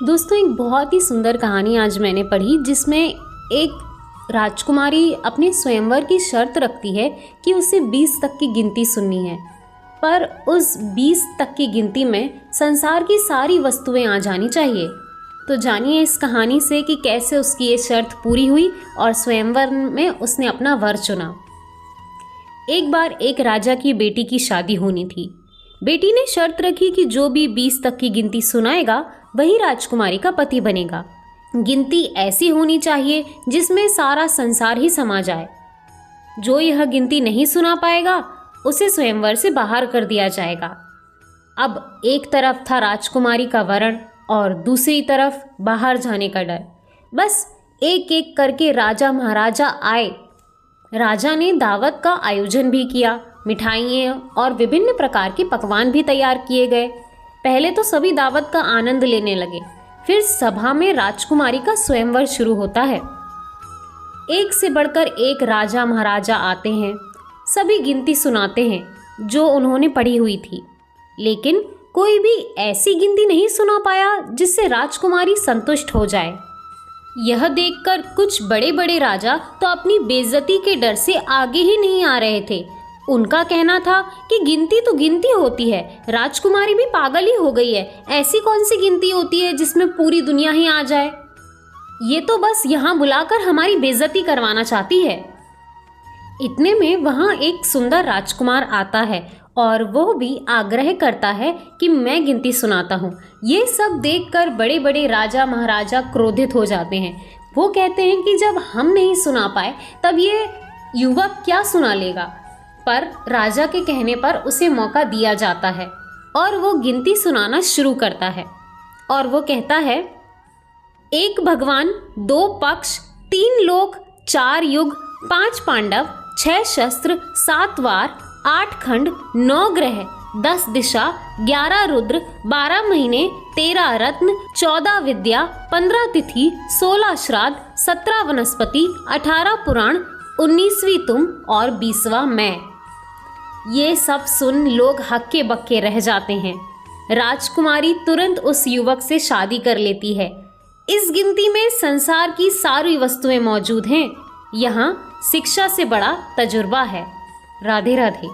दोस्तों, एक बहुत ही सुंदर कहानी आज मैंने पढ़ी जिसमें एक राजकुमारी अपने स्वयंवर की शर्त रखती है कि उसे 20 तक की गिनती सुननी है, पर उस 20 तक की गिनती में संसार की सारी वस्तुएं आ जानी चाहिए। तो जानिए इस कहानी से कि कैसे उसकी ये शर्त पूरी हुई और स्वयंवर में उसने अपना वर चुना। एक बार एक राजा की बेटी की शादी होनी थी। बेटी ने शर्त रखी कि जो भी 20 तक की गिनती सुनाएगा वही राजकुमारी का पति बनेगा। गिनती ऐसी होनी चाहिए जिसमें सारा संसार ही समा जाए। जो यह गिनती नहीं सुना पाएगा उसे स्वयंवर से बाहर कर दिया जाएगा। अब एक तरफ था राजकुमारी का वरण और दूसरी तरफ बाहर जाने का डर। बस एक एक करके राजा महाराजा आए। राजा ने दावत का आयोजन भी किया। मिठाइयाँ और विभिन्न प्रकार के पकवान भी तैयार किए गए। पहले तो सभी दावत का आनंद लेने लगे। फिर सभा में राजकुमारी का स्वयंवर शुरू होता है। एक से बढ़कर एक राजा महाराजा आते हैं। सभी गिनती सुनाते हैं जो उन्होंने पढ़ी हुई थी, लेकिन कोई भी ऐसी गिनती नहीं सुना पाया जिससे राजकुमारी संतुष्ट हो जाए। यह देखकर कुछ बड़े बड़े राजा तो अपनी बेइज्जती के डर से आगे ही नहीं आ रहे थे। उनका कहना था कि गिनती तो गिनती होती है, राजकुमारी भी पागल ही हो गई है। ऐसी कौन सी गिनती होती है जिसमें पूरी दुनिया ही आ जाए? ये तो बस यहाँ बुलाकर हमारी बेइज्जती करवाना चाहती है। इतने में वहाँ एक सुंदर राजकुमार आता है और वो भी आग्रह करता है कि मैं गिनती सुनाता हूँ। ये सब देखकर बड़े बड़े राजा महाराजा क्रोधित हो जाते हैं। वो कहते हैं कि जब हम नहीं सुना पाए तब ये युवक क्या सुना लेगा। पर राजा के कहने पर उसे मौका दिया जाता है और वो गिनती सुनाना शुरू करता है। और वो कहता है, 1 भगवान, 2 पक्ष, 3 लोक, 4 युग, 5 पांडव, 6 शस्त्र, 7 वार, 8 खंड, 9 ग्रह, 10 दिशा, 11 रुद्र, 12 महीने, 13 रत्न, 14 विद्या, 15 तिथि, 16 श्राद्ध, 17 वनस्पति, 18 पुराण, 19वीं तुम और 20वां मैं। ये सब सुन लोग हक्के बक्के रह जाते हैं। राजकुमारी तुरंत उस युवक से शादी कर लेती है। इस गिनती में संसार की सारी वस्तुएं मौजूद हैं। यहाँ शिक्षा से बड़ा तजुर्बा है। राधे राधे।